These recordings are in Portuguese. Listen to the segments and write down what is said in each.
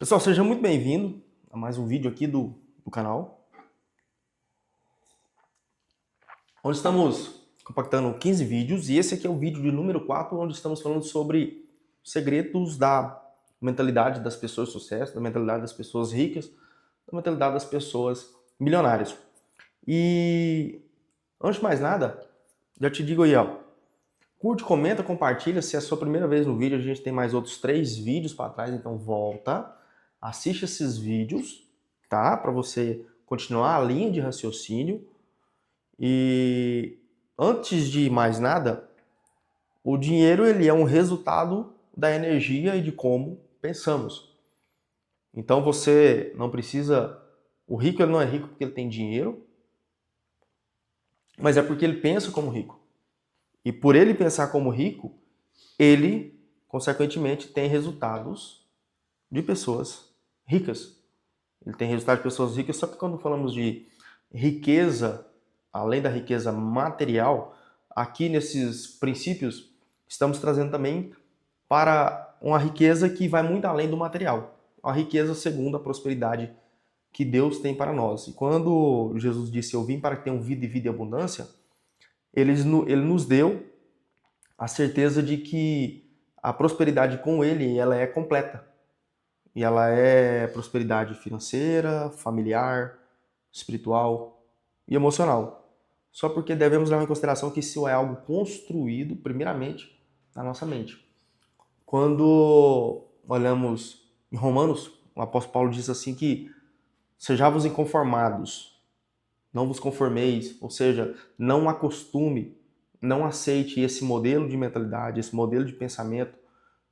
Pessoal, seja muito bem-vindo a mais um vídeo aqui do canal, onde estamos compactando 15 vídeos, e esse aqui é o vídeo de número 4, onde estamos falando sobre segredos da mentalidade das pessoas de sucesso, da mentalidade das pessoas ricas, da mentalidade das pessoas milionárias. E, antes de mais nada, já te digo aí, ó, curte, comenta, compartilha. Se é a sua primeira vez no vídeo, a gente tem mais outros 3 vídeos para trás, então volta, assiste esses vídeos, tá? Para você continuar a linha de raciocínio. E antes de mais nada, o dinheiro ele é um resultado da energia e de como pensamos. Então você não precisa, o rico ele não é rico porque ele tem dinheiro, mas é porque ele pensa como rico. E por ele pensar como rico, ele, consequentemente, tem resultados de pessoas ricas. Ele tem resultado de pessoas ricas, só que quando falamos de riqueza, além da riqueza material, aqui nesses princípios, estamos trazendo também para uma riqueza que vai muito além do material. A riqueza segundo a prosperidade que Deus tem para nós. E quando Jesus disse, eu vim para que tenham vida e vida em abundância, ele nos deu a certeza de que a prosperidade com ele ela é completa. E ela é prosperidade financeira, familiar, espiritual e emocional. Só porque devemos levar em consideração que isso é algo construído, primeiramente, na nossa mente. Quando olhamos em Romanos, o apóstolo Paulo diz assim que sejavos inconformados, não vos conformeis, ou seja, não acostume, não aceite esse modelo de mentalidade, esse modelo de pensamento,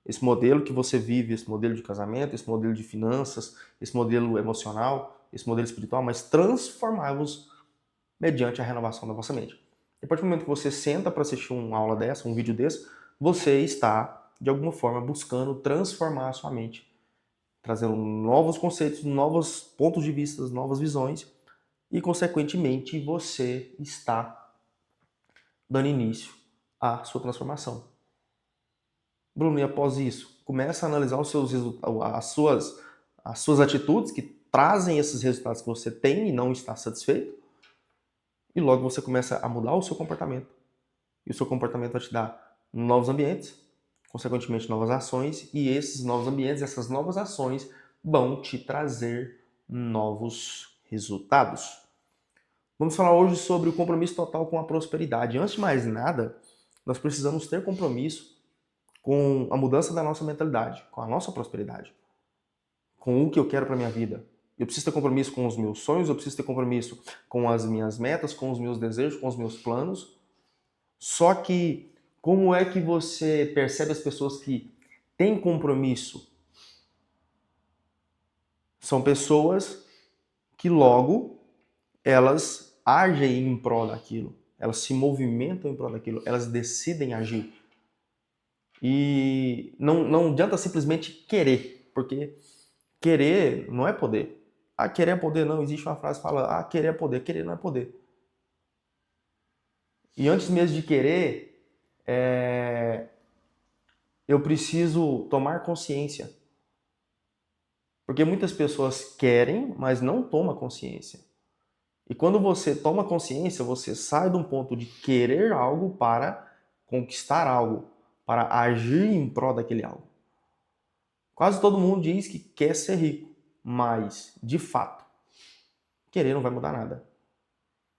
esse modelo que você vive, esse modelo de casamento, esse modelo de finanças, esse modelo emocional, esse modelo espiritual, mas transformar-vos mediante a renovação da vossa mente. E a partir do momento que você senta para assistir uma aula dessa, um vídeo desse, você está, de alguma forma, buscando transformar a sua mente, trazendo novos conceitos, novos pontos de vista, novas visões, e, consequentemente, você está dando início à sua transformação. Bruno, e após isso, começa a analisar os seus as suas atitudes que trazem esses resultados que você tem e não está satisfeito, e logo você começa a mudar o seu comportamento. E o seu comportamento vai te dar novos ambientes, consequentemente novas ações, e esses novos ambientes, essas novas ações vão te trazer novos resultados. Vamos falar hoje sobre o compromisso total com a prosperidade. Antes de mais nada, nós precisamos ter compromisso com a mudança da nossa mentalidade, com a nossa prosperidade, com o que eu quero para minha vida. Eu preciso ter compromisso com os meus sonhos, eu preciso ter compromisso com as minhas metas, com os meus desejos, com os meus planos. Só que como é que você percebe as pessoas que têm compromisso? São pessoas que logo elas agem em prol daquilo, elas se movimentam em prol daquilo, elas decidem agir. E não adianta simplesmente querer, porque querer não é poder. Ah, querer é poder, não. Existe uma frase que fala, ah, querer não é poder. E antes mesmo de querer, eu preciso tomar consciência. Porque muitas pessoas querem, mas não tomam consciência. E quando você toma consciência, você sai de um ponto de querer algo para conquistar algo, para agir em prol daquele algo. Quase todo mundo diz que quer ser rico, mas, de fato, querer não vai mudar nada.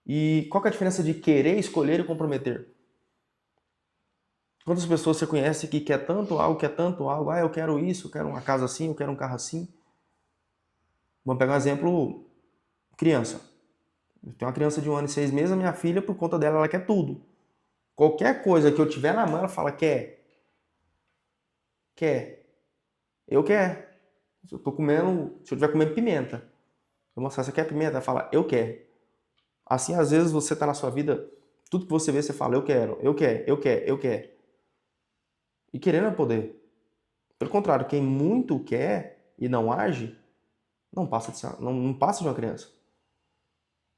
E qual que é a diferença de querer, escolher e comprometer? Quantas pessoas você conhece que quer tanto algo, ah, eu quero isso, eu quero uma casa assim, eu quero um carro assim. Vamos pegar um exemplo, criança. Eu tenho uma criança de 1 ano e 6 meses, a minha filha, por conta dela, ela quer tudo. Qualquer coisa que eu tiver na mão, ela fala, quer. Quer. Eu quero. Se eu tô comendo, se eu estiver comendo pimenta, eu mostrar, você quer pimenta? Ela fala, eu quero. Assim, às vezes, você tá na sua vida, tudo que você vê, você fala, eu quero, eu quero, eu quero, eu quero. E querer não é poder. Pelo contrário, quem muito quer e não age, não passa de uma criança.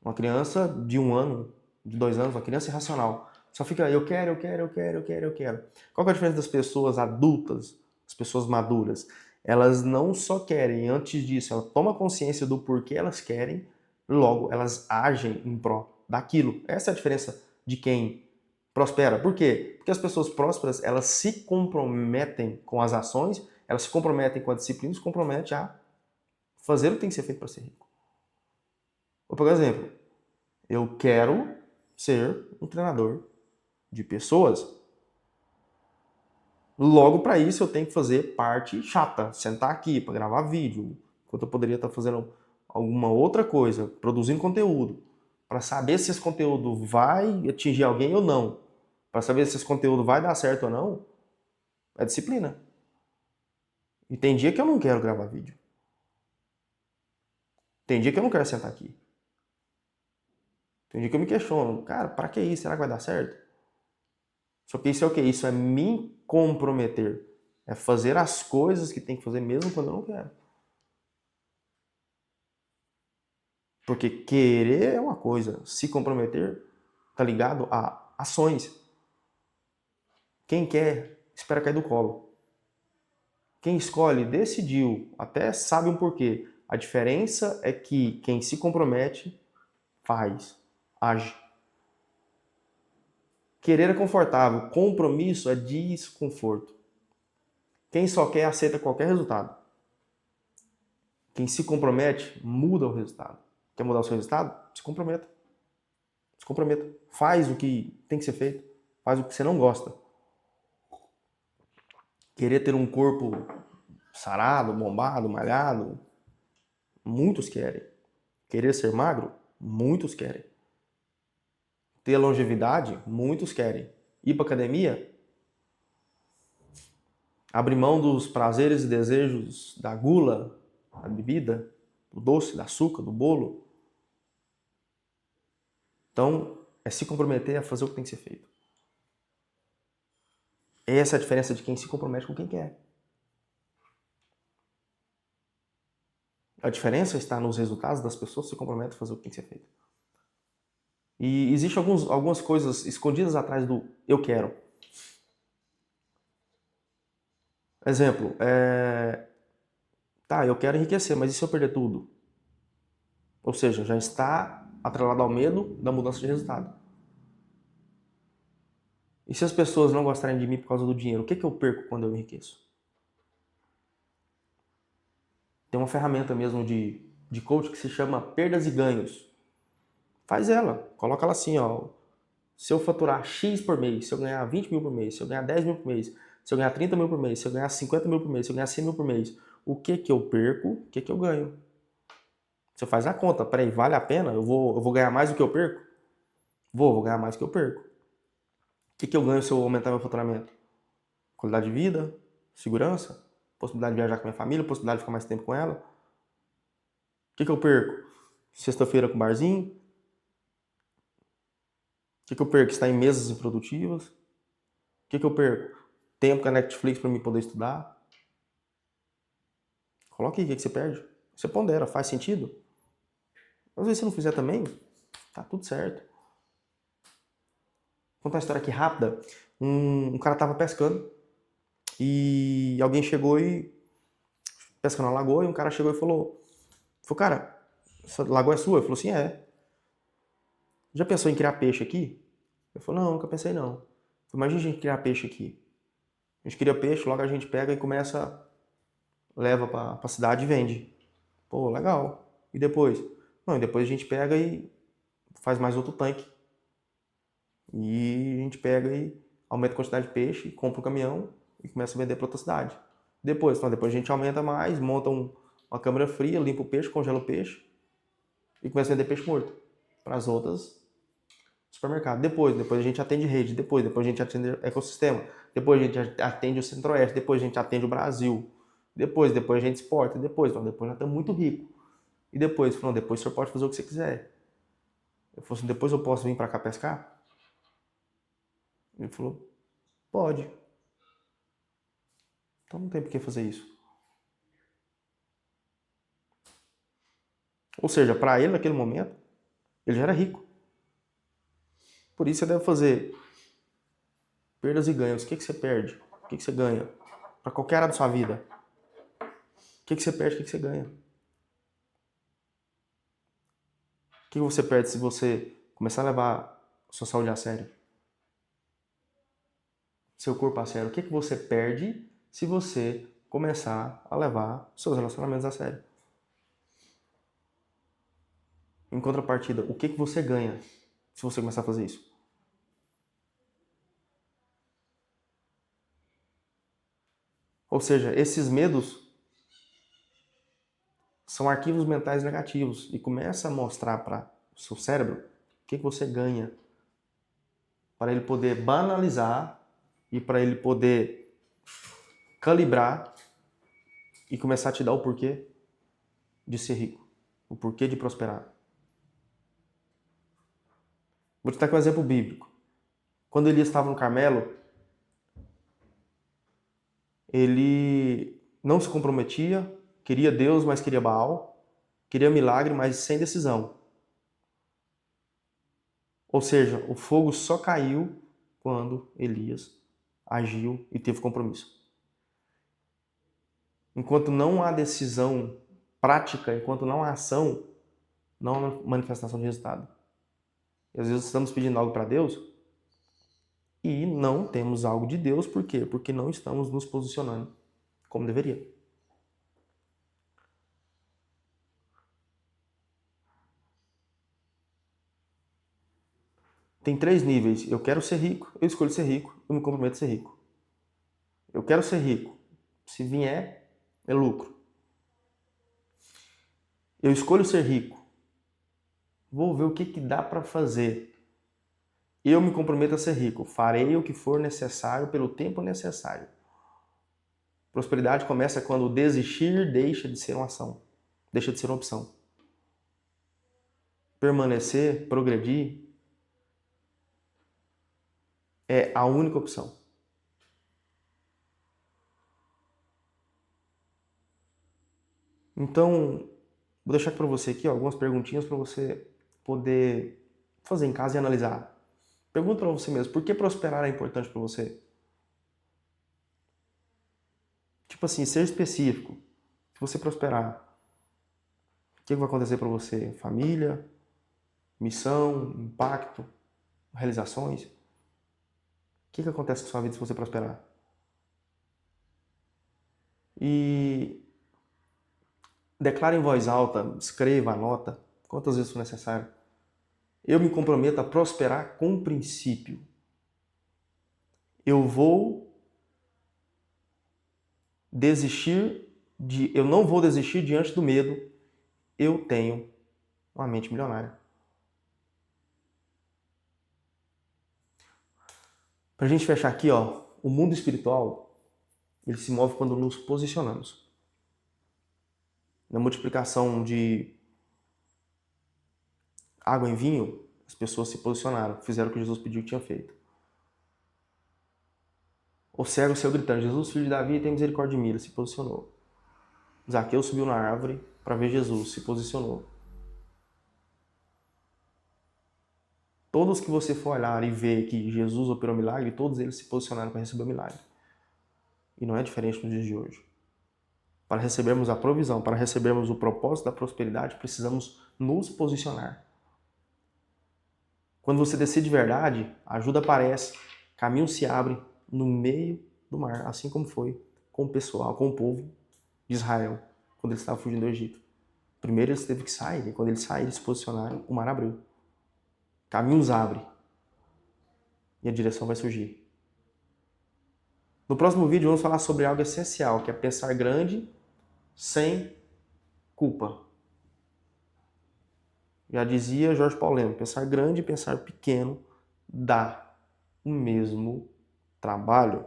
Uma criança de 1 ano, de 2 anos, uma criança irracional. Só fica, eu quero, eu quero, eu quero, eu quero, eu quero. Qual que é a diferença das pessoas adultas, das pessoas maduras? Elas não só querem, antes disso, ela toma consciência do porquê elas querem, logo elas agem em pró daquilo. Essa é a diferença de quem prospera. Por quê? Porque as pessoas prósperas, elas se comprometem com as ações, elas se comprometem com a disciplina, se comprometem a fazer o que tem que ser feito para ser rico. Vou pegar um exemplo. Eu quero ser um treinador de pessoas. Logo, para isso, eu tenho que fazer parte chata. Sentar aqui para gravar vídeo, enquanto eu poderia estar fazendo alguma outra coisa, produzindo conteúdo, para saber se esse conteúdo vai atingir alguém ou não, para saber se esse conteúdo vai dar certo ou não, é disciplina. E tem dia que eu não quero gravar vídeo. Tem dia que eu não quero sentar aqui. Tem dia que eu me questiono, cara, para que isso? Será que vai dar certo? Só que isso é o quê? Isso é me comprometer. É fazer as coisas que tem que fazer mesmo quando eu não quero. Porque querer é uma coisa, se comprometer tá ligado a ações. Quem quer, espera cair do colo. Quem escolhe, decidiu, até sabe um porquê. A diferença é que quem se compromete, faz, age. Querer é confortável, compromisso é desconforto. Quem só quer, aceita qualquer resultado. Quem se compromete, muda o resultado. Quer mudar o seu resultado? Se comprometa. Se comprometa. Faz o que tem que ser feito. Faz o que você não gosta. Querer ter um corpo sarado, bombado, malhado, muitos querem. Querer ser magro, muitos querem. Ter longevidade, muitos querem. Ir para academia, abrir mão dos prazeres e desejos da gula, da bebida, do doce, do açúcar, do bolo. Então, é se comprometer a fazer o que tem que ser feito. Essa é a diferença de quem se compromete com quem quer. A diferença está nos resultados das pessoas que se comprometem a fazer o que tem que ser feito. E existem algumas coisas escondidas atrás do eu quero. Exemplo, tá, eu quero enriquecer, mas e se eu perder tudo? Ou seja, já está atrelado ao medo da mudança de resultado. E se as pessoas não gostarem de mim por causa do dinheiro, o que eu perco quando eu enriqueço? Tem uma ferramenta mesmo de coach que se chama perdas e ganhos. Faz ela, coloca ela assim, ó. Se eu faturar X por mês, se eu ganhar 20 mil por mês, se eu ganhar 10 mil por mês, se eu ganhar 30 mil por mês, se eu ganhar 50 mil por mês, se eu ganhar 100 mil por mês, o que eu perco, o que eu ganho? Você faz a conta, peraí, vale a pena? Eu vou ganhar mais do que eu perco? Vou ganhar mais do que eu perco. O que eu ganho se eu aumentar meu faturamento? Qualidade de vida, segurança, possibilidade de viajar com minha família, possibilidade de ficar mais tempo com ela. O que eu perco? Sexta-feira com barzinho. O que eu perco? Estar em mesas improdutivas. O que eu perco? Tempo com a Netflix para mim poder estudar. Coloque aí o que você perde. Você pondera, faz sentido? Às vezes se não fizer também, tá tudo certo. Vou contar uma história aqui rápida. Um cara tava pescando e alguém chegou e pescando na lagoa e um cara chegou e falou, cara, essa lagoa é sua? Ele falou assim, é. Já pensou em criar peixe aqui? Ele falou, não, nunca pensei não. Eu falei, imagina a gente criar peixe aqui. A gente cria peixe, logo a gente pega e começa, leva pra cidade e vende. Pô, legal. E depois? Não, e depois a gente pega e faz mais outro tanque. E a gente pega e aumenta a quantidade de peixe, compra um caminhão e começa a vender para outra cidade. Depois a gente aumenta mais, monta uma câmara fria, limpa o peixe, congela o peixe e começa a vender peixe morto para as outras supermercados. Depois a gente atende rede, depois a gente atende ecossistema, depois a gente atende o Centro-Oeste, depois a gente atende o Brasil, depois a gente exporta, depois já estamos muito rico. E depois o senhor pode fazer o que você quiser. Eu falei assim, depois eu posso vir para cá pescar? Ele falou, pode. Então não tem por que fazer isso. Ou seja, para ele naquele momento, ele já era rico. Por isso você deve fazer perdas e ganhos. O que você perde? O que você ganha? Para qualquer área da sua vida. O que você perde, o que você ganha? O que você perde se você começar a levar a sua saúde a sério? Seu corpo a sério? O que você perde se você começar a levar seus relacionamentos a sério? Em contrapartida, o que você ganha se você começar a fazer isso? Ou seja, esses medos são arquivos mentais negativos e começa a mostrar para o seu cérebro o que você ganha, para ele poder banalizar e para ele poder calibrar e começar a te dar o porquê de ser rico, o porquê de prosperar. Vou te dar aqui um exemplo bíblico. Quando Elias estava no Carmelo, ele não se comprometia, queria Deus, mas queria Baal, queria milagre, mas sem decisão. Ou seja, o fogo só caiu quando Elias agiu e teve compromisso. Enquanto não há decisão prática, enquanto não há ação, não há manifestação de resultado. E às vezes estamos pedindo algo para Deus e não temos algo de Deus, por quê? Porque não estamos nos posicionando como deveria. Tem 3 níveis. Eu quero ser rico, eu escolho ser rico, eu me comprometo a ser rico. Eu quero ser rico. Se vier, é lucro. Eu escolho ser rico. Vou ver o que dá para fazer. Eu me comprometo a ser rico. Farei o que for necessário pelo tempo necessário. Prosperidade começa quando o desistir deixa de ser uma ação, deixa de ser uma opção. Permanecer, progredir, é a única opção. Então, vou deixar para você aqui algumas perguntinhas para você poder fazer em casa e analisar. Pergunta para você mesmo, por que prosperar é importante para você? Tipo assim, seja específico. Se você prosperar, o que vai acontecer para você? Família, missão, impacto, realizações? O que acontece com a sua vida se você prosperar? E declare em voz alta, escreva, anota, quantas vezes for necessário. Eu me comprometo a prosperar com princípio. Eu não vou desistir diante do medo. Eu tenho uma mente milionária. Pra gente fechar aqui, ó, o mundo espiritual, ele se move quando nos posicionamos. Na multiplicação de água em vinho, as pessoas se posicionaram, fizeram o que Jesus pediu que tinha feito. O cego saiu gritando, Jesus, filho de Davi, tem misericórdia de mim, ele se posicionou. Zaqueu subiu na árvore para ver Jesus, se posicionou. Todos que você for olhar e ver que Jesus operou milagre, todos eles se posicionaram para receber o milagre. E não é diferente nos dias de hoje. Para recebermos a provisão, para recebermos o propósito da prosperidade, precisamos nos posicionar. Quando você decide de verdade, a ajuda aparece, caminho se abre no meio do mar, assim como foi com o pessoal, com o povo de Israel, quando eles estavam fugindo do Egito. Primeiro eles teve que sair, e quando eles saíram, eles se posicionaram, o mar abriu. Caminhos abrem e a direção vai surgir. No próximo vídeo vamos falar sobre algo essencial, que é pensar grande sem culpa. Já dizia Jorge Paulo Lemos, pensar grande e pensar pequeno dá o mesmo trabalho.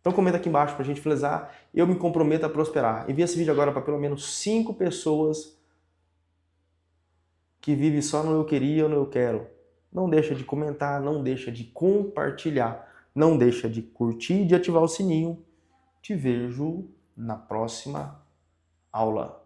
Então comenta aqui embaixo pra gente finalizar. Eu me comprometo a prosperar. Envia esse vídeo agora para pelo menos 5 pessoas que vivem só no eu queria ou no eu quero. Não deixa de comentar, não deixa de compartilhar, não deixa de curtir e de ativar o sininho. Te vejo na próxima aula.